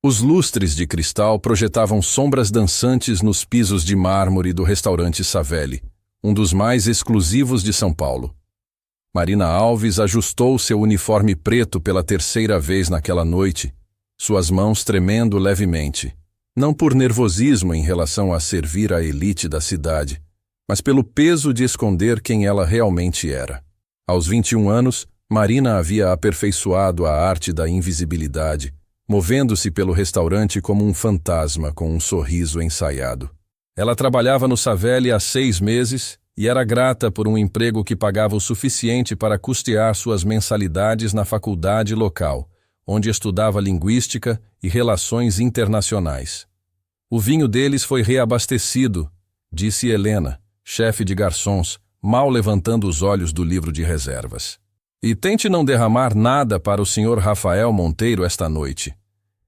Os lustres de cristal projetavam sombras dançantes nos pisos de mármore do restaurante Savelli, um dos mais exclusivos de São Paulo. Marina Alves ajustou seu uniforme preto pela terceira vez naquela noite, suas mãos tremendo levemente, não por nervosismo em relação a servir a elite da cidade, mas pelo peso de esconder quem ela realmente era. Aos 21 anos, Marina havia aperfeiçoado a arte da invisibilidade, movendo-se pelo restaurante como um fantasma com um sorriso ensaiado. Ela trabalhava no Savelli há 6 meses e era grata por um emprego que pagava o suficiente para custear suas mensalidades na faculdade local, onde estudava linguística e relações internacionais. O vinho deles foi reabastecido, disse Helena, chefe de garçons, mal levantando os olhos do livro de reservas. E tente não derramar nada para o Sr. Rafael Monteiro esta noite.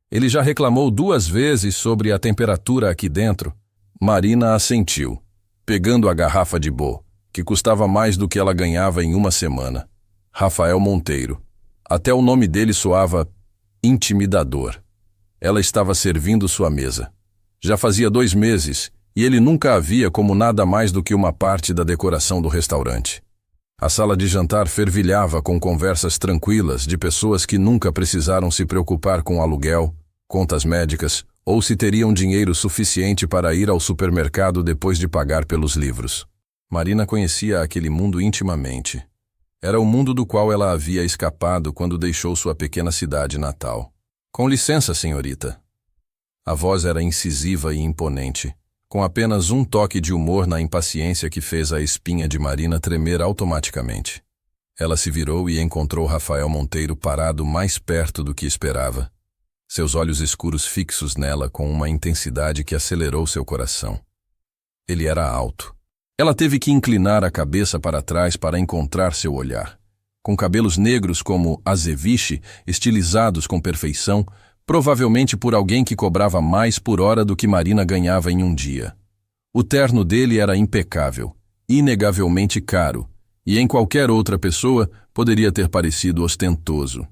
Ele já reclamou 2 vezes sobre a temperatura aqui dentro. Marina assentiu, pegando a garrafa de Bo, que custava mais do que ela ganhava em uma semana. Rafael Monteiro. Até o nome dele soava intimidador. Ela estava servindo sua mesa. Já fazia 2 meses, e ele nunca a via como nada mais do que uma parte da decoração do restaurante. A sala de jantar fervilhava com conversas tranquilas de pessoas que nunca precisaram se preocupar com aluguel, contas médicas ou se teriam dinheiro suficiente para ir ao supermercado depois de pagar pelos livros. Marina conhecia aquele mundo intimamente. Era o mundo do qual ela havia escapado quando deixou sua pequena cidade natal. Com licença, senhorita. A voz era incisiva e imponente, com apenas um toque de humor na impaciência que fez a espinha de Marina tremer automaticamente. Ela se virou e encontrou Rafael Monteiro parado mais perto do que esperava, seus olhos escuros fixos nela com uma intensidade que acelerou seu coração. Ele era alto. Ela teve que inclinar a cabeça para trás para encontrar seu olhar. Com cabelos negros como azeviche, estilizados com perfeição, provavelmente por alguém que cobrava mais por hora do que Marina ganhava em um dia. O terno dele era impecável, inegavelmente caro, e em qualquer outra pessoa poderia ter parecido ostentoso.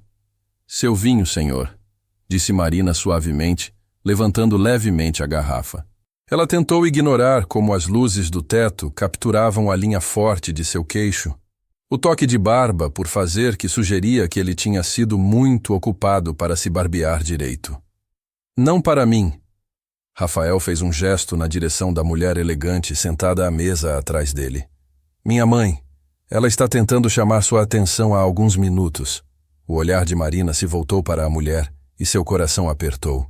Seu vinho, senhor, disse Marina suavemente, levantando levemente a garrafa. Ela tentou ignorar como as luzes do teto capturavam a linha forte de seu queixo. O toque de barba por fazer que sugeria que ele tinha sido muito ocupado para se barbear direito. Não para mim. Rafael fez um gesto na direção da mulher elegante sentada à mesa atrás dele. Minha mãe. Ela está tentando chamar sua atenção há alguns minutos. O olhar de Marina se voltou para a mulher e seu coração apertou.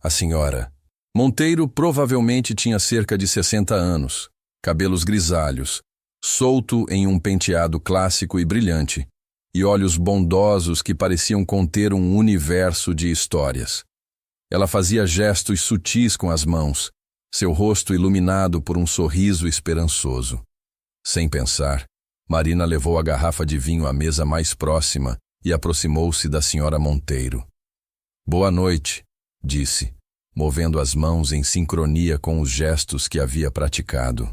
A senhora. Monteiro provavelmente tinha cerca de 60 anos, cabelos grisalhos, solto em um penteado clássico e brilhante, e olhos bondosos que pareciam conter um universo de histórias. Ela fazia gestos sutis com as mãos, seu rosto iluminado por um sorriso esperançoso. Sem pensar, Marina levou a garrafa de vinho à mesa mais próxima e aproximou-se da senhora Monteiro. Boa noite, disse, movendo as mãos em sincronia com os gestos que havia praticado.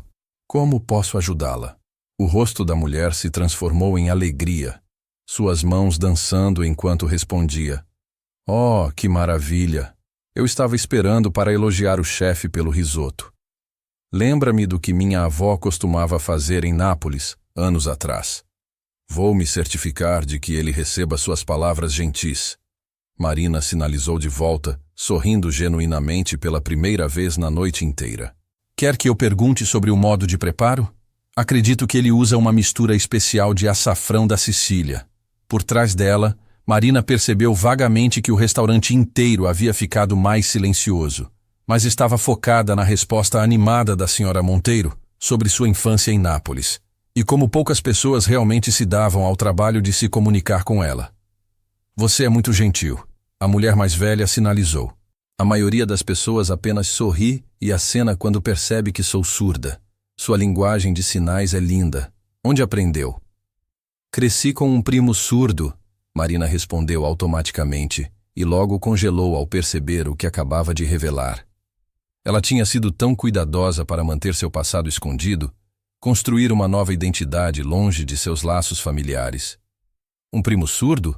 Como posso ajudá-la? O rosto da mulher se transformou em alegria, suas mãos dançando enquanto respondia. Oh, que maravilha! Eu estava esperando para elogiar o chefe pelo risoto. Lembra-me do que minha avó costumava fazer em Nápoles, anos atrás. Vou me certificar de que ele receba suas palavras gentis. Marina sinalizou de volta, sorrindo genuinamente pela primeira vez na noite inteira. Quer que eu pergunte sobre o modo de preparo? Acredito que ele usa uma mistura especial de açafrão da Sicília. Por trás dela, Marina percebeu vagamente que o restaurante inteiro havia ficado mais silencioso, mas estava focada na resposta animada da senhora Monteiro sobre sua infância em Nápoles, e como poucas pessoas realmente se davam ao trabalho de se comunicar com ela. Você é muito gentil, a mulher mais velha sinalizou. A maioria das pessoas apenas sorri e acena quando percebe que sou surda. Sua linguagem de sinais é linda. Onde aprendeu? Cresci com um primo surdo, Marina respondeu automaticamente, e logo congelou ao perceber o que acabava de revelar. Ela tinha sido tão cuidadosa para manter seu passado escondido, construir uma nova identidade longe de seus laços familiares. Um primo surdo?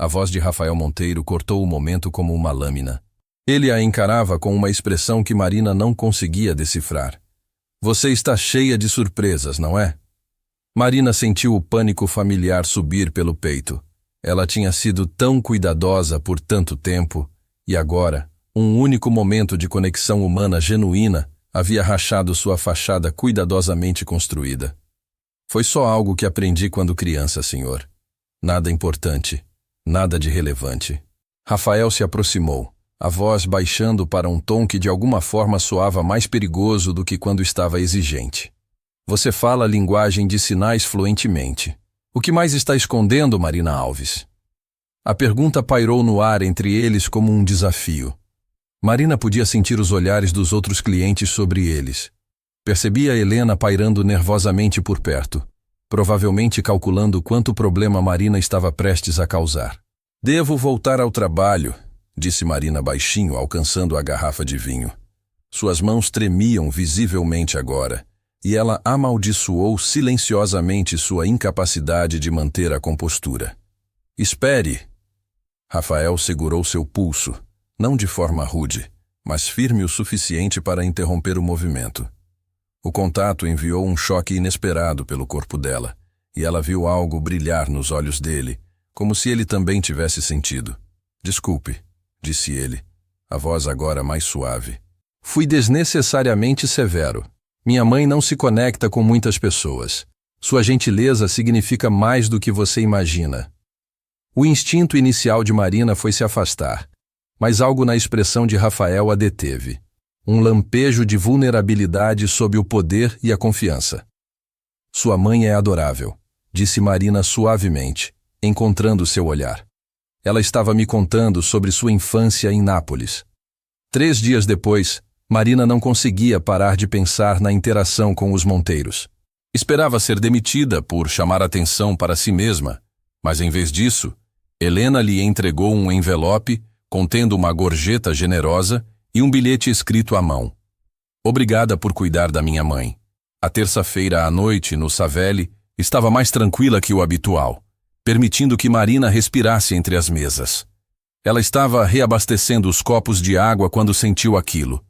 A voz de Rafael Monteiro cortou o momento como uma lâmina. Ele a encarava com uma expressão que Marina não conseguia decifrar. Você está cheia de surpresas, não é? Marina sentiu o pânico familiar subir pelo peito. Ela tinha sido tão cuidadosa por tanto tempo, e agora, um único momento de conexão humana genuína havia rachado sua fachada cuidadosamente construída. Foi só algo que aprendi quando criança, senhor. Nada importante, nada de relevante. Rafael se aproximou, a voz baixando para um tom que de alguma forma soava mais perigoso do que quando estava exigente. Você fala a linguagem de sinais fluentemente. O que mais está escondendo, Marina Alves? A pergunta pairou no ar entre eles como um desafio. Marina podia sentir os olhares dos outros clientes sobre eles. Percebia Helena pairando nervosamente por perto, provavelmente calculando quanto problema Marina estava prestes a causar. Devo voltar ao trabalho, disse Marina baixinho, alcançando a garrafa de vinho. Suas mãos tremiam visivelmente agora, e ela amaldiçoou silenciosamente sua incapacidade de manter a compostura. Espere! Rafael segurou seu pulso, não de forma rude, mas firme o suficiente para interromper o movimento. O contato enviou um choque inesperado pelo corpo dela, e ela viu algo brilhar nos olhos dele, como se ele também tivesse sentido. Desculpe, disse ele, a voz agora mais suave. Fui desnecessariamente severo. Minha mãe não se conecta com muitas pessoas. Sua gentileza significa mais do que você imagina. O instinto inicial de Marina foi se afastar, mas algo na expressão de Rafael a deteve. Um lampejo de vulnerabilidade sob o poder e a confiança. Sua mãe é adorável, disse Marina suavemente, encontrando seu olhar. Ela estava me contando sobre sua infância em Nápoles. 3 dias depois, Marina não conseguia parar de pensar na interação com os Monteiros. Esperava ser demitida por chamar atenção para si mesma, mas em vez disso, Helena lhe entregou um envelope contendo uma gorjeta generosa e um bilhete escrito à mão. Obrigada por cuidar da minha mãe. A terça-feira à noite, no Savelli, estava mais tranquila que o habitual, permitindo que Marina respirasse entre as mesas. Ela estava reabastecendo os copos de água quando sentiu aquilo.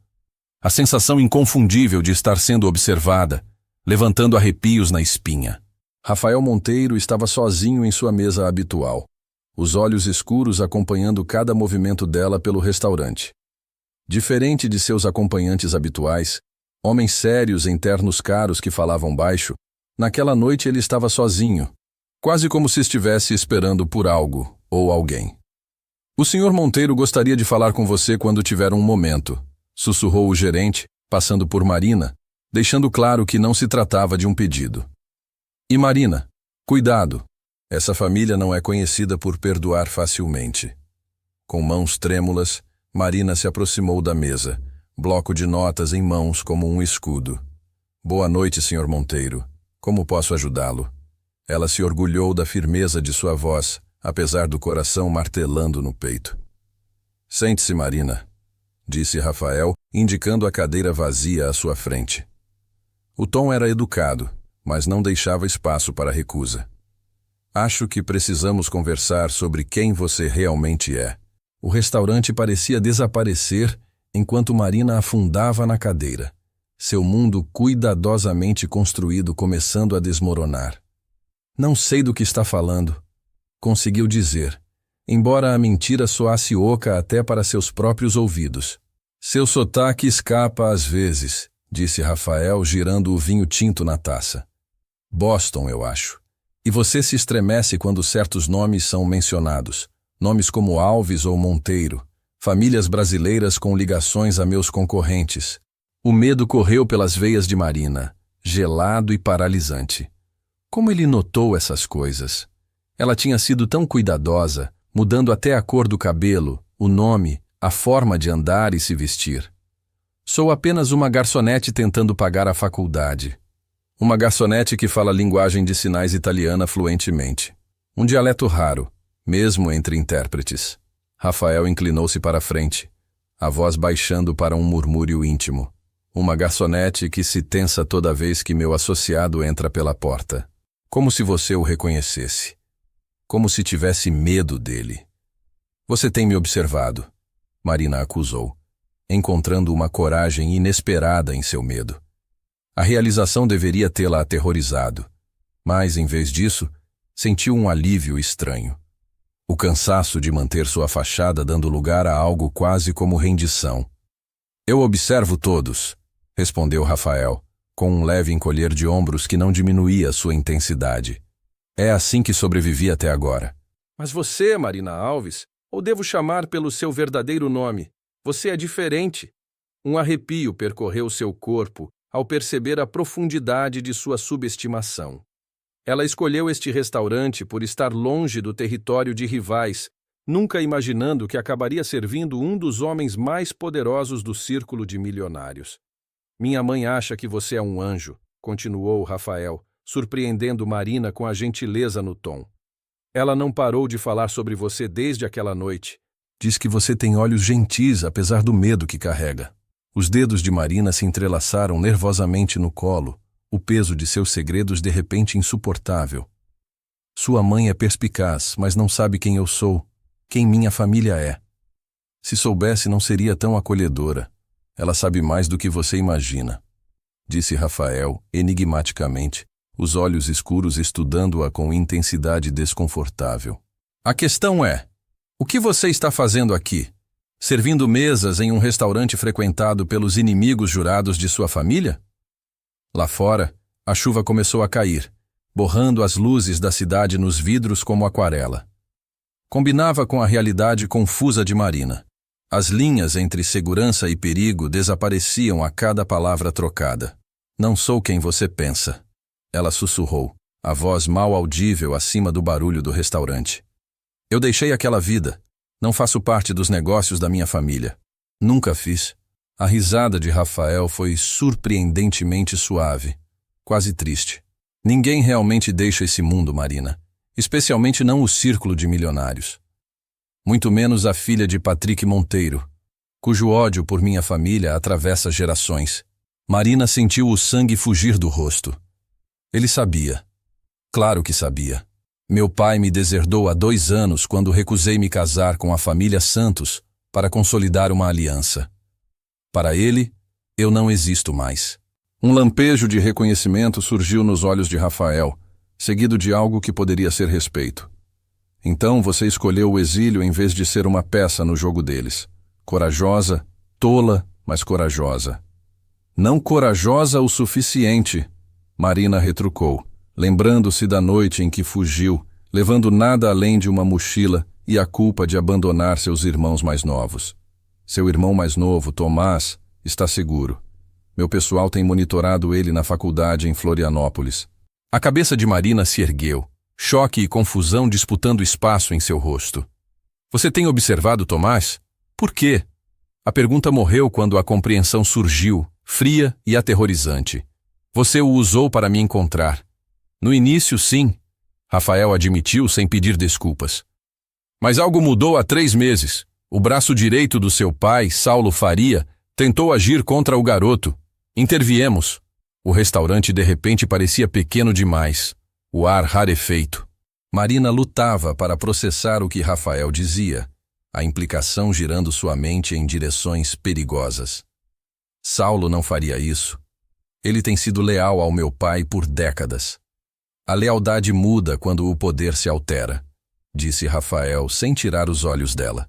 A sensação inconfundível de estar sendo observada, levantando arrepios na espinha. Rafael Monteiro estava sozinho em sua mesa habitual, os olhos escuros acompanhando cada movimento dela pelo restaurante. Diferente de seus acompanhantes habituais, homens sérios em ternos caros que falavam baixo, naquela noite ele estava sozinho, quase como se estivesse esperando por algo ou alguém. O senhor Monteiro gostaria de falar com você quando tiver um momento, sussurrou o gerente, passando por Marina, deixando claro que não se tratava de um pedido. E Marina, cuidado, essa família não é conhecida por perdoar facilmente. Com mãos trêmulas, Marina se aproximou da mesa, bloco de notas em mãos como um escudo. Boa noite, senhor Monteiro. Como posso ajudá-lo? Ela se orgulhou da firmeza de sua voz, apesar do coração martelando no peito. Sente-se, Marina, disse Rafael, indicando a cadeira vazia à sua frente. O tom era educado, mas não deixava espaço para recusa. Acho que precisamos conversar sobre quem você realmente é. O restaurante parecia desaparecer enquanto Marina afundava na cadeira, seu mundo cuidadosamente construído começando a desmoronar. Não sei do que está falando, conseguiu dizer, embora a mentira soasse oca até para seus próprios ouvidos. Seu sotaque escapa às vezes, disse Rafael, girando o vinho tinto na taça. Boston, eu acho. E você se estremece quando certos nomes são mencionados. Nomes como Alves ou Monteiro. Famílias brasileiras com ligações a meus concorrentes. O medo correu pelas veias de Marina, gelado e paralisante. Como ele notou essas coisas? Ela tinha sido tão cuidadosa, mudando até a cor do cabelo, o nome, a forma de andar e se vestir. Sou apenas uma garçonete tentando pagar a faculdade. Uma garçonete que fala linguagem de sinais italiana fluentemente. Um dialeto raro, mesmo entre intérpretes. Rafael inclinou-se para a frente, a voz baixando para um murmúrio íntimo. Uma garçonete que se tensa toda vez que meu associado entra pela porta. Como se você o reconhecesse. como se tivesse medo dele. Você tem me observado, Marina acusou, encontrando uma coragem inesperada em seu medo. A realização deveria tê-la aterrorizado, mas, em vez disso, sentiu um alívio estranho. O cansaço de manter sua fachada dando lugar a algo quase como rendição. Eu observo todos, respondeu Rafael, com um leve encolher de ombros que não diminuía sua intensidade. É assim que sobrevivi até agora. Mas você, Marina Alves, ou devo chamar pelo seu verdadeiro nome, você é diferente. Um arrepio percorreu seu corpo ao perceber a profundidade de sua subestimação. Ela escolheu este restaurante por estar longe do território de rivais, nunca imaginando que acabaria servindo um dos homens mais poderosos do círculo de milionários. Minha mãe acha que você é um anjo, continuou Rafael, surpreendendo Marina com a gentileza no tom. Ela não parou de falar sobre você desde aquela noite. Diz que você tem olhos gentis, apesar do medo que carrega. Os dedos de Marina se entrelaçaram nervosamente no colo, o peso de seus segredos de repente insuportável. Sua mãe é perspicaz, mas não sabe quem eu sou, quem minha família é. Se soubesse, não seria tão acolhedora. Ela sabe mais do que você imagina, disse Rafael, enigmaticamente, os olhos escuros estudando-a com intensidade desconfortável. A questão é, o que você está fazendo aqui? Servindo mesas em um restaurante frequentado pelos inimigos jurados de sua família? Lá fora, a chuva começou a cair, borrando as luzes da cidade nos vidros como aquarela. Combinava com a realidade confusa de Marina. As linhas entre segurança e perigo desapareciam a cada palavra trocada. Não sou quem você pensa, ela sussurrou, a voz mal audível acima do barulho do restaurante. Eu deixei aquela vida. Não faço parte dos negócios da minha família. Nunca fiz. A risada de Rafael foi surpreendentemente suave, quase triste. Ninguém realmente deixa esse mundo, Marina. Especialmente não o círculo de milionários. Muito menos a filha de Patrick Monteiro, cujo ódio por minha família atravessa gerações. Marina sentiu o sangue fugir do rosto. Ele sabia. Claro que sabia. Meu pai me deserdou há 2 anos quando recusei me casar com a família Santos para consolidar uma aliança. Para ele, eu não existo mais. Um lampejo de reconhecimento surgiu nos olhos de Rafael, seguido de algo que poderia ser respeito. Então você escolheu o exílio em vez de ser uma peça no jogo deles. Corajosa, tola, mas corajosa. Não corajosa o suficiente, Marina retrucou, lembrando-se da noite em que fugiu, levando nada além de uma mochila e a culpa de abandonar seus irmãos mais novos. Seu irmão mais novo, Tomás, está seguro. Meu pessoal tem monitorado ele na faculdade em Florianópolis. A cabeça de Marina se ergueu, choque e confusão disputando espaço em seu rosto. Você tem observado Tomás? Por quê? A pergunta morreu quando a compreensão surgiu, fria e aterrorizante. Você o usou para me encontrar. No início, sim, Rafael admitiu sem pedir desculpas. Mas algo mudou há 3 meses. O braço direito do seu pai, Saulo Faria, tentou agir contra o garoto. Interviemos. O restaurante de repente parecia pequeno demais. O ar rarefeito. Marina lutava para processar o que Rafael dizia, a implicação girando sua mente em direções perigosas. Saulo não faria isso. Ele tem sido leal ao meu pai por décadas. A lealdade muda quando o poder se altera, disse Rafael sem tirar os olhos dela.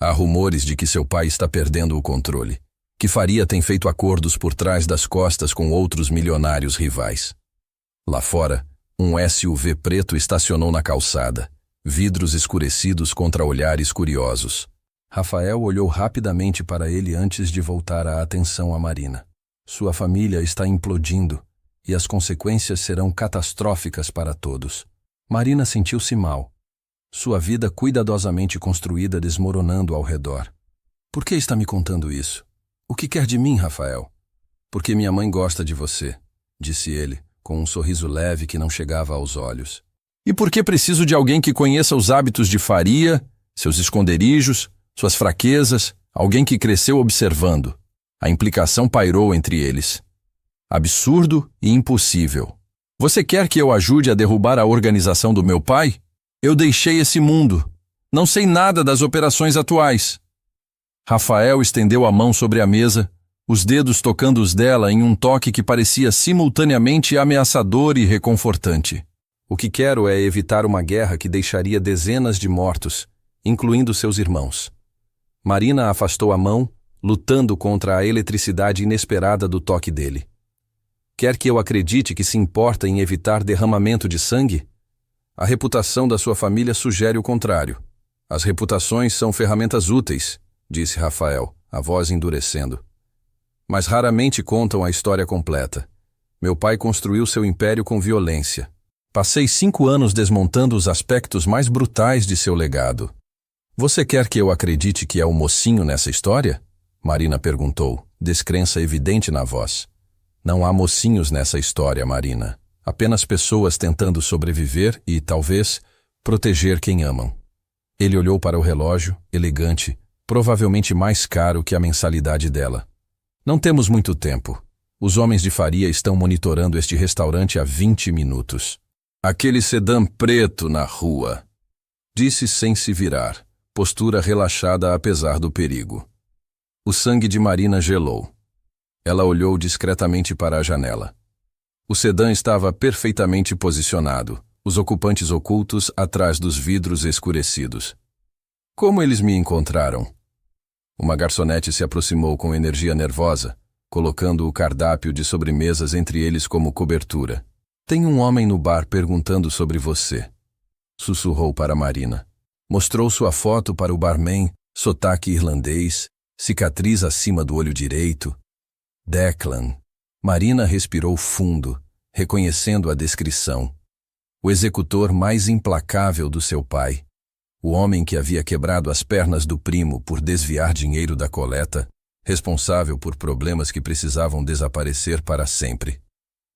Há rumores de que seu pai está perdendo o controle, que Faria tem feito acordos por trás das costas com outros milionários rivais. Lá fora, um SUV preto estacionou na calçada, vidros escurecidos contra olhares curiosos. Rafael olhou rapidamente para ele antes de voltar a atenção a Marina. Sua família está implodindo e as consequências serão catastróficas para todos. Marina sentiu-se mal. Sua vida cuidadosamente construída desmoronando ao redor. Por que está me contando isso? O que quer de mim, Rafael? Porque minha mãe gosta de você, disse ele, com um sorriso leve que não chegava aos olhos. E por que preciso de alguém que conheça os hábitos de Faria, seus esconderijos, suas fraquezas, alguém que cresceu observando? A implicação pairou entre eles. Absurdo e impossível. Você quer que eu ajude a derrubar a organização do meu pai? Eu deixei esse mundo. Não sei nada das operações atuais. Rafael estendeu a mão sobre a mesa, os dedos tocando os dela em um toque que parecia simultaneamente ameaçador e reconfortante. O que quero é evitar uma guerra que deixaria dezenas de mortos, incluindo seus irmãos. Marina afastou a mão, lutando contra a eletricidade inesperada do toque dele. Quer que eu acredite que se importa em evitar derramamento de sangue? A reputação da sua família sugere o contrário. As reputações são ferramentas úteis, disse Rafael, a voz endurecendo. Mas raramente contam a história completa. Meu pai construiu seu império com violência. Passei 5 anos desmontando os aspectos mais brutais de seu legado. Você quer que eu acredite que é o mocinho nessa história? Marina perguntou, descrença evidente na voz. Não há mocinhos nessa história, Marina. Apenas pessoas tentando sobreviver e, talvez, proteger quem amam. Ele olhou para o relógio, elegante, provavelmente mais caro que a mensalidade dela. Não temos muito tempo. Os homens de Faria estão monitorando este restaurante há 20 minutos. Aquele sedã preto na rua, disse sem se virar, postura relaxada apesar do perigo. O sangue de Marina gelou. Ela olhou discretamente para a janela. O sedã estava perfeitamente posicionado, os ocupantes ocultos atrás dos vidros escurecidos. Como eles me encontraram? Uma garçonete se aproximou com energia nervosa, colocando o cardápio de sobremesas entre eles como cobertura. Tem um homem no bar perguntando sobre você. Sussurrou para Marina. Mostrou sua foto para o barman, sotaque irlandês, cicatriz acima do olho direito. Declan. Marina respirou fundo, reconhecendo a descrição. O executor mais implacável do seu pai. O homem que havia quebrado as pernas do primo por desviar dinheiro da coleta, responsável por problemas que precisavam desaparecer para sempre.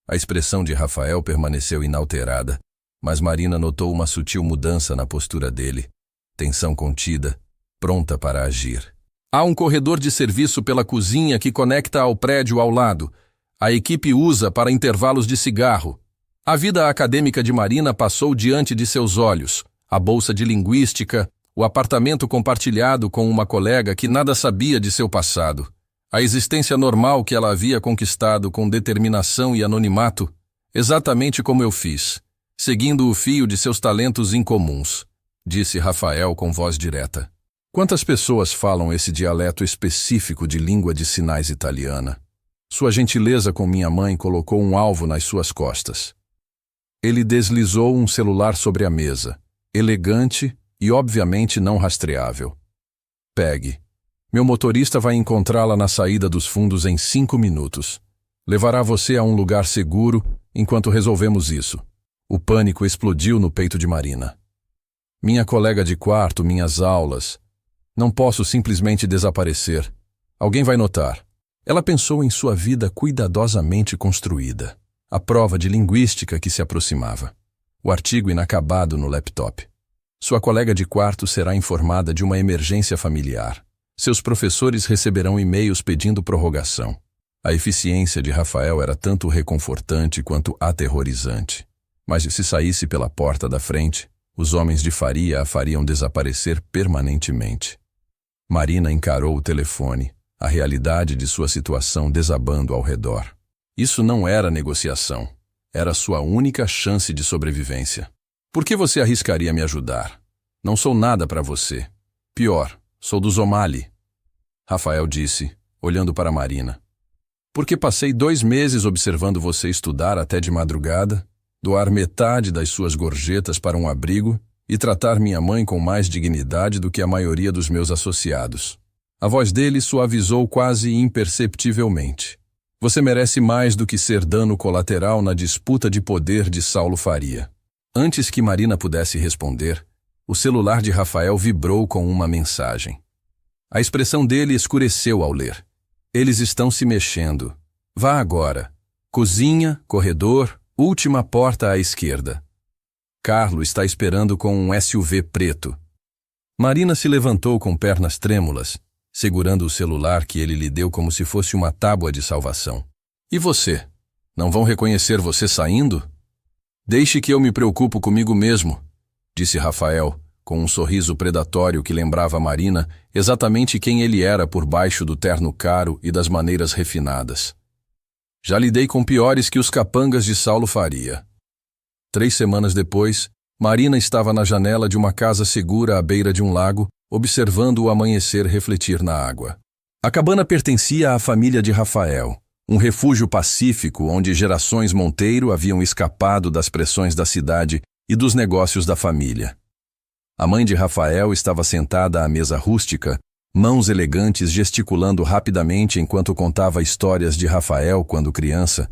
A expressão de Rafael permaneceu inalterada, mas Marina notou uma sutil mudança na postura dele, tensão contida, pronta para agir. Há um corredor de serviço pela cozinha que conecta ao prédio ao lado. A equipe usa para intervalos de cigarro. A vida acadêmica de Marina passou diante de seus olhos. A bolsa de linguística, o apartamento compartilhado com uma colega que nada sabia de seu passado. A existência normal que ela havia conquistado com determinação e anonimato, exatamente como eu fiz, seguindo o fio de seus talentos incomuns, disse Rafael com voz direta. Quantas pessoas falam esse dialeto específico de língua de sinais italiana? Sua gentileza com minha mãe colocou um alvo nas suas costas. Ele deslizou um celular sobre a mesa, elegante e obviamente não rastreável. Pegue. Meu motorista vai encontrá-la na saída dos fundos em 5 minutos. Levará você a um lugar seguro enquanto resolvemos isso. O pânico explodiu no peito de Marina. Minha colega de quarto, minhas aulas. Não posso simplesmente desaparecer. Alguém vai notar. Ela pensou em sua vida cuidadosamente construída. A prova de linguística que se aproximava. O artigo inacabado no laptop. Sua colega de quarto será informada de uma emergência familiar. Seus professores receberão e-mails pedindo prorrogação. A eficiência de Rafael era tanto reconfortante quanto aterrorizante. Mas se saísse pela porta da frente, os homens de Faria a fariam desaparecer permanentemente. Marina encarou o telefone, a realidade de sua situação desabando ao redor. Isso não era negociação. Era sua única chance de sobrevivência. Por que você arriscaria me ajudar? Não sou nada para você. Pior, sou do Zomali. Rafael disse, olhando para Marina. Porque passei 2 meses observando você estudar até de madrugada, doar metade das suas gorjetas para um abrigo e tratar minha mãe com mais dignidade do que a maioria dos meus associados. A voz dele suavizou quase imperceptivelmente. Você merece mais do que ser dano colateral na disputa de poder de Saulo Faria. Antes que Marina pudesse responder, o celular de Rafael vibrou com uma mensagem. A expressão dele escureceu ao ler. Eles estão se mexendo. Vá agora. Cozinha, corredor, última porta à esquerda. Carlo está esperando com um SUV preto. Marina se levantou com pernas trêmulas, segurando o celular que ele lhe deu como se fosse uma tábua de salvação. E você? Não vão reconhecer você saindo? Deixe que eu me preocupo comigo mesmo, disse Rafael, com um sorriso predatório que lembrava a Marina exatamente quem ele era por baixo do terno caro e das maneiras refinadas. Já lidei com piores que os capangas de Saulo faria. 3 semanas depois, Marina estava na janela de uma casa segura à beira de um lago, observando o amanhecer refletir na água. A cabana pertencia à família de Rafael, um refúgio pacífico onde gerações Monteiro haviam escapado das pressões da cidade e dos negócios da família. A mãe de Rafael estava sentada à mesa rústica, mãos elegantes gesticulando rapidamente enquanto contava histórias de Rafael quando criança,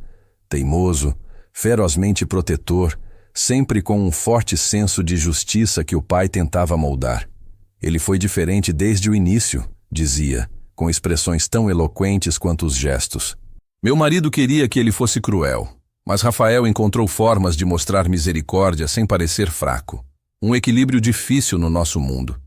teimoso, ferozmente protetor, sempre com um forte senso de justiça que o pai tentava moldar. Ele foi diferente desde o início, dizia, com expressões tão eloquentes quanto os gestos. Meu marido queria que ele fosse cruel, mas Rafael encontrou formas de mostrar misericórdia sem parecer fraco. Um equilíbrio difícil no nosso mundo.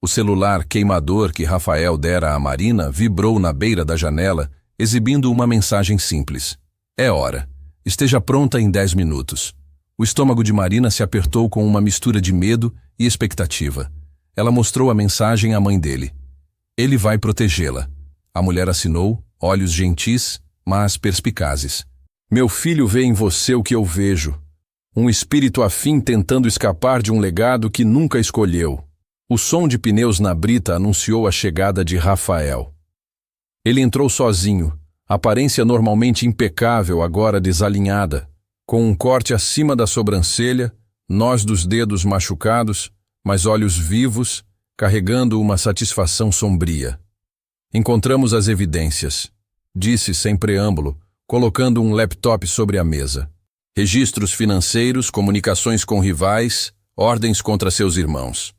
O celular queimador que Rafael dera a Marina vibrou na beira da janela, exibindo uma mensagem simples. É hora. Esteja pronta em 10 minutos. O estômago de Marina se apertou com uma mistura de medo e expectativa. Ela mostrou a mensagem à mãe dele. Ele vai protegê-la. A mulher assinou, olhos gentis, mas perspicazes. Meu filho vê em você o que eu vejo. Um espírito afim tentando escapar de um legado que nunca escolheu. O som de pneus na brita anunciou a chegada de Rafael. Ele entrou sozinho, aparência normalmente impecável agora desalinhada, com um corte acima da sobrancelha, nós dos dedos machucados, mas olhos vivos, carregando uma satisfação sombria. Encontramos as evidências, disse sem preâmbulo, colocando um laptop sobre a mesa. Registros financeiros, comunicações com rivais, ordens contra seus irmãos.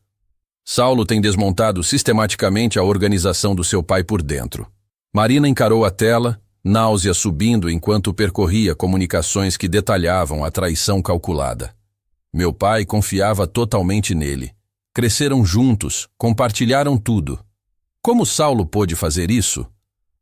Saulo tem desmontado sistematicamente a organização do seu pai por dentro. Marina encarou a tela, náusea subindo enquanto percorria comunicações que detalhavam a traição calculada. Meu pai confiava totalmente nele. Cresceram juntos, compartilharam tudo. Como Saulo pôde fazer isso?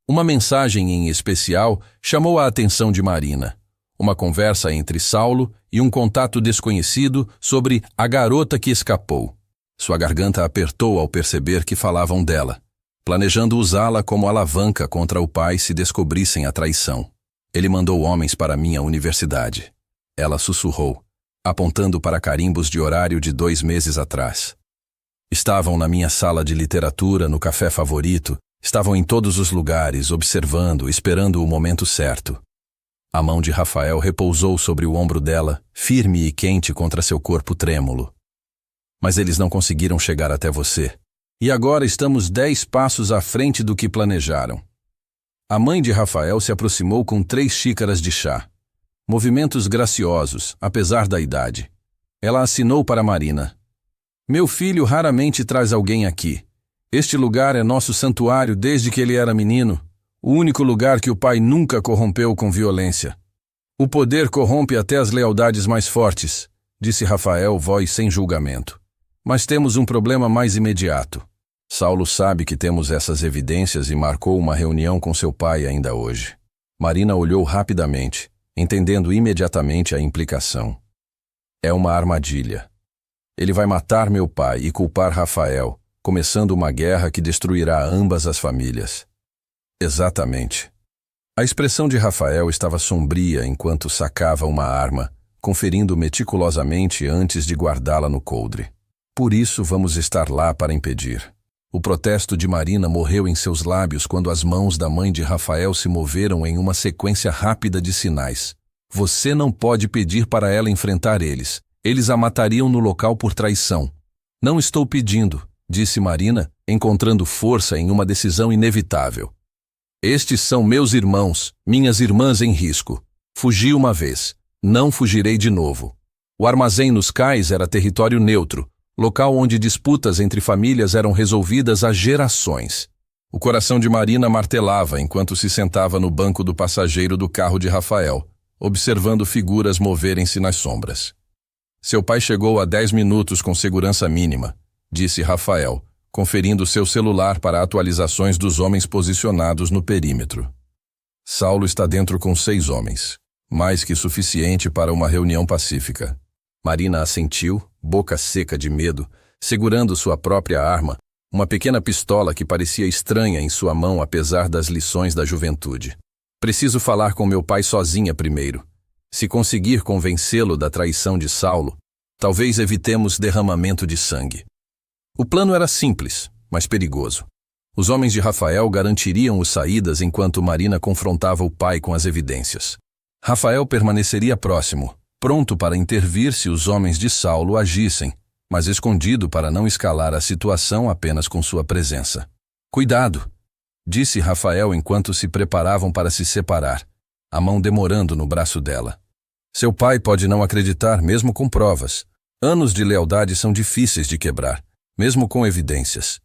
Uma mensagem em especial chamou a atenção de Marina. Uma conversa entre Saulo e um contato desconhecido sobre a garota que escapou. Sua garganta apertou ao perceber que falavam dela, planejando usá-la como alavanca contra o pai se descobrissem a traição. Ele mandou homens para minha universidade. Ela sussurrou, apontando para carimbos de horário de 2 meses atrás. Estavam na minha sala de literatura, no café favorito, estavam em todos os lugares, observando, esperando o momento certo. A mão de Rafael repousou sobre o ombro dela, firme e quente contra seu corpo trêmulo. Mas eles não conseguiram chegar até você. E agora estamos 10 passos à frente do que planejaram. A mãe de Rafael se aproximou com 3 xícaras de chá. Movimentos graciosos, apesar da idade. Ela assinou para Marina. Meu filho raramente traz alguém aqui. Este lugar é nosso santuário desde que ele era menino. O único lugar que o pai nunca corrompeu com violência. O poder corrompe até as lealdades mais fortes, disse Rafael, voz sem julgamento. Mas temos um problema mais imediato. Saulo sabe que temos essas evidências e marcou uma reunião com seu pai ainda hoje. Marina olhou rapidamente, entendendo imediatamente a implicação. É uma armadilha. Ele vai matar meu pai e culpar Rafael, começando uma guerra que destruirá ambas as famílias. Exatamente. A expressão de Rafael estava sombria enquanto sacava uma arma, conferindo meticulosamente antes de guardá-la no coldre. Por isso vamos estar lá para impedir. O protesto de Marina morreu em seus lábios quando as mãos da mãe de Rafael se moveram em uma sequência rápida de sinais. Você não pode pedir para ela enfrentar eles. Eles a matariam no local por traição. Não estou pedindo, disse Marina, encontrando força em uma decisão inevitável. Estes são meus irmãos, minhas irmãs em risco. Fugi uma vez. Não fugirei de novo. O armazém nos cais era território neutro, local onde disputas entre famílias eram resolvidas há gerações. O coração de Marina martelava enquanto se sentava no banco do passageiro do carro de Rafael, observando figuras moverem-se nas sombras. Seu pai chegou há 10 minutos com segurança mínima, disse Rafael, conferindo seu celular para atualizações dos homens posicionados no perímetro. Saulo está dentro com 6 homens, mais que suficiente para uma reunião pacífica. Marina assentiu, boca seca de medo, segurando sua própria arma, uma pequena pistola que parecia estranha em sua mão apesar das lições da juventude. Preciso falar com meu pai sozinha primeiro. Se conseguir convencê-lo da traição de Saulo, talvez evitemos derramamento de sangue. O plano era simples, mas perigoso. Os homens de Rafael garantiriam os saídas enquanto Marina confrontava o pai com as evidências. Rafael permaneceria próximo, pronto para intervir se os homens de Saulo agissem, mas escondido para não escalar a situação apenas com sua presença. Cuidado, disse Rafael enquanto se preparavam para se separar, a mão demorando no braço dela. Seu pai pode não acreditar mesmo com provas. Anos de lealdade são difíceis de quebrar, mesmo com evidências.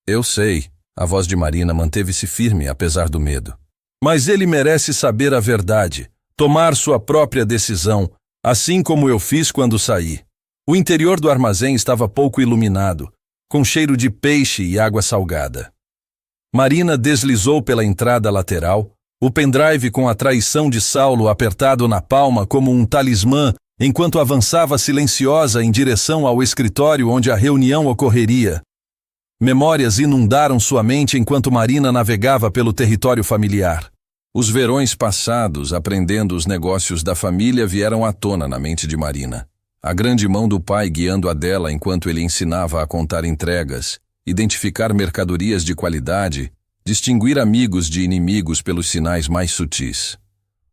Eu sei, a voz de Marina manteve-se firme apesar do medo. Mas ele merece saber a verdade, tomar sua própria decisão, assim como eu fiz quando saí. O interior do armazém estava pouco iluminado, com cheiro de peixe e água salgada. Marina deslizou pela entrada lateral, o pendrive com a traição de Saulo apertado na palma como um talismã, enquanto avançava silenciosa em direção ao escritório onde a reunião ocorreria. Memórias inundaram sua mente enquanto Marina navegava pelo território familiar. Os verões passados, aprendendo os negócios da família, vieram à tona na mente de Marina. A grande mão do pai guiando a dela enquanto ele ensinava a contar entregas, identificar mercadorias de qualidade, distinguir amigos de inimigos pelos sinais mais sutis.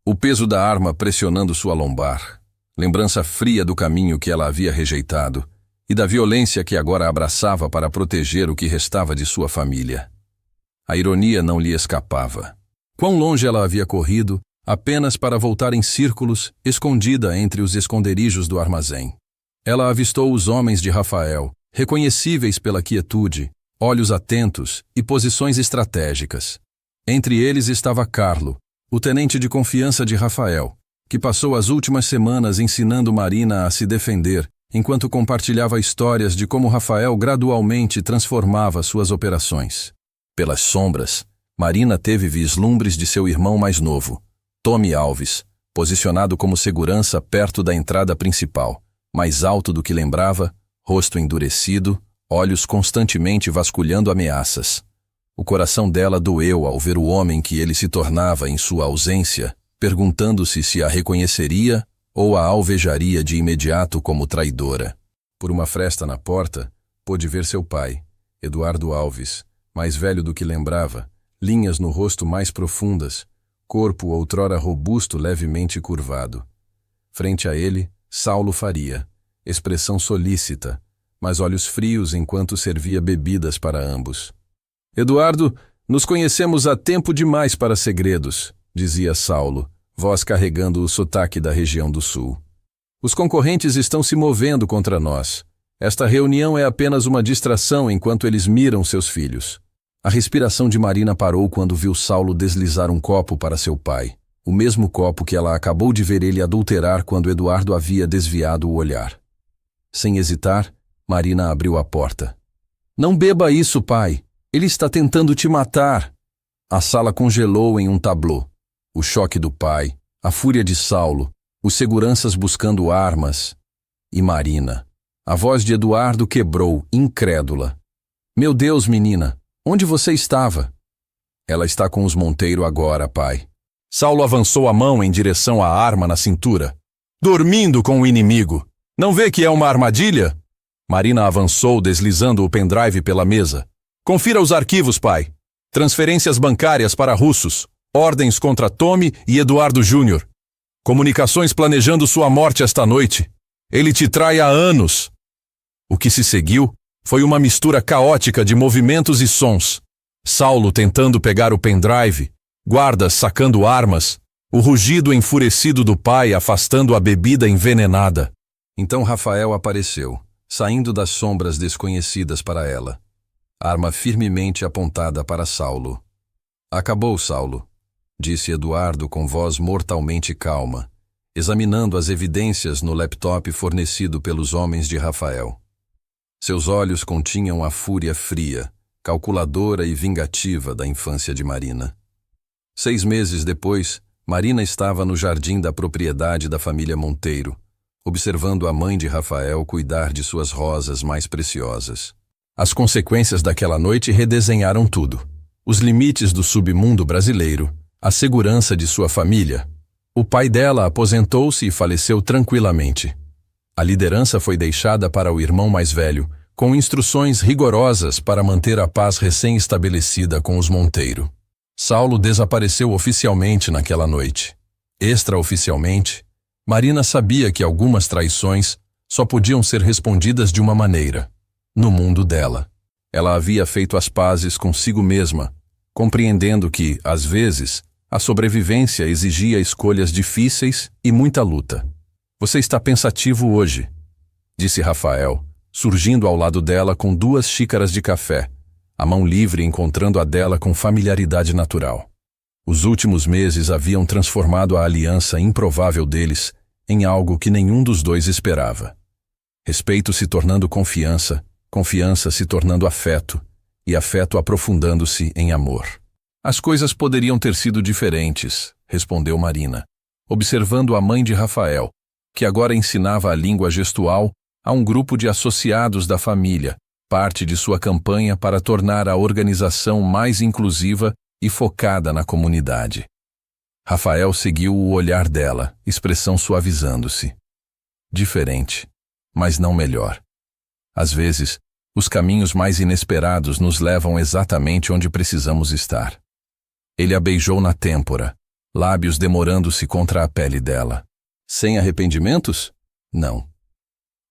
O peso da arma pressionando sua lombar, lembrança fria do caminho que ela havia rejeitado e da violência que agora abraçava para proteger o que restava de sua família. A ironia não lhe escapava. Quão longe ela havia corrido, apenas para voltar em círculos, escondida entre os esconderijos do armazém. Ela avistou os homens de Rafael, reconhecíveis pela quietude, olhos atentos e posições estratégicas. Entre eles estava Carlo, o tenente de confiança de Rafael, que passou as últimas semanas ensinando Marina a se defender, enquanto compartilhava histórias de como Rafael gradualmente transformava suas operações. Pelas sombras, Marina teve vislumbres de seu irmão mais novo, Tommy Alves, posicionado como segurança perto da entrada principal, mais alto do que lembrava, rosto endurecido, olhos constantemente vasculhando ameaças. O coração dela doeu ao ver o homem que ele se tornava em sua ausência, perguntando-se se a reconheceria ou a alvejaria de imediato como traidora. Por uma fresta na porta, pôde ver seu pai, Eduardo Alves, mais velho do que lembrava, linhas no rosto mais profundas, corpo outrora robusto levemente curvado. Frente a ele, Saulo Faria, expressão solícita, mas olhos frios enquanto servia bebidas para ambos. Eduardo, nos conhecemos há tempo demais para segredos, dizia Saulo, voz carregando o sotaque da região do sul. Os concorrentes estão se movendo contra nós. Esta reunião é apenas uma distração enquanto eles miram seus filhos. A respiração de Marina parou quando viu Saulo deslizar um copo para seu pai, o mesmo copo que ela acabou de ver ele adulterar quando Eduardo havia desviado o olhar. Sem hesitar, Marina abriu a porta. Não beba isso, pai. Ele está tentando te matar. A sala congelou em um tablô. O choque do pai, a fúria de Saulo, os seguranças buscando armas. E Marina. A voz de Eduardo quebrou, incrédula. Meu Deus, menina, onde você estava? Ela está com os Monteiro agora, pai. Saulo avançou a mão em direção à arma na cintura. Dormindo com o inimigo. Não vê que é uma armadilha? Marina avançou, deslizando o pendrive pela mesa. Confira os arquivos, pai. Transferências bancárias para russos. Ordens contra Tommy e Eduardo Júnior. Comunicações planejando sua morte esta noite. Ele te trai há anos. O que se seguiu foi uma mistura caótica de movimentos e sons. Saulo tentando pegar o pendrive, guardas sacando armas, o rugido enfurecido do pai afastando a bebida envenenada. Então Rafael apareceu, saindo das sombras desconhecidas para ela. Arma firmemente apontada para Saulo. Acabou, Saulo, disse Eduardo com voz mortalmente calma, examinando as evidências no laptop fornecido pelos homens de Rafael. Seus olhos continham a fúria fria, calculadora e vingativa da infância de Marina. 6 meses depois, Marina estava no jardim da propriedade da família Monteiro, observando a mãe de Rafael cuidar de suas rosas mais preciosas. As consequências daquela noite redesenharam tudo. Os limites do submundo brasileiro, a segurança de sua família. O pai dela aposentou-se e faleceu tranquilamente. A liderança foi deixada para o irmão mais velho, com instruções rigorosas para manter a paz recém-estabelecida com os Monteiro. Saulo desapareceu oficialmente naquela noite. Extraoficialmente, Marina sabia que algumas traições só podiam ser respondidas de uma maneira, no mundo dela. Ela havia feito as pazes consigo mesma, compreendendo que, às vezes, a sobrevivência exigia escolhas difíceis e muita luta. Você está pensativo hoje, disse Rafael, surgindo ao lado dela com 2 xícaras de café, a mão livre encontrando a dela com familiaridade natural. Os últimos meses haviam transformado a aliança improvável deles em algo que nenhum dos dois esperava. Respeito se tornando confiança, confiança se tornando afeto, e afeto aprofundando-se em amor. As coisas poderiam ter sido diferentes, respondeu Marina, observando a mãe de Rafael, que agora ensinava a língua gestual a um grupo de associados da família, parte de sua campanha para tornar a organização mais inclusiva e focada na comunidade. Rafael seguiu o olhar dela, expressão suavizando-se. Diferente, mas não melhor. Às vezes, os caminhos mais inesperados nos levam exatamente onde precisamos estar. Ele a beijou na têmpora, lábios demorando-se contra a pele dela. Sem arrependimentos? Não.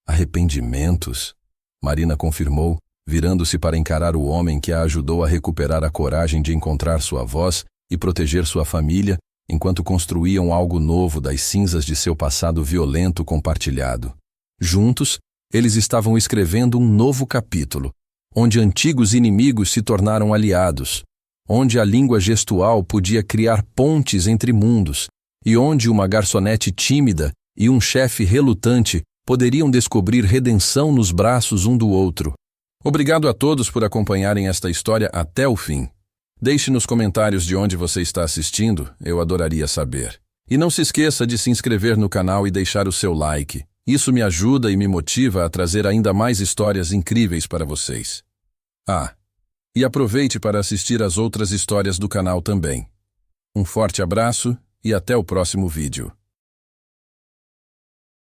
Arrependimentos? Marina confirmou, virando-se para encarar o homem que a ajudou a recuperar a coragem de encontrar sua voz e proteger sua família, enquanto construíam algo novo das cinzas de seu passado violento compartilhado. Juntos, eles estavam escrevendo um novo capítulo, onde antigos inimigos se tornaram aliados, onde a língua gestual podia criar pontes entre mundos, e onde uma garçonete tímida e um chefe relutante poderiam descobrir redenção nos braços um do outro. Obrigado a todos por acompanharem esta história até o fim. Deixe nos comentários de onde você está assistindo, eu adoraria saber. E não se esqueça de se inscrever no canal e deixar o seu like. Isso me ajuda e me motiva a trazer ainda mais histórias incríveis para vocês. E aproveite para assistir às outras histórias do canal também. Um forte abraço e até o próximo vídeo.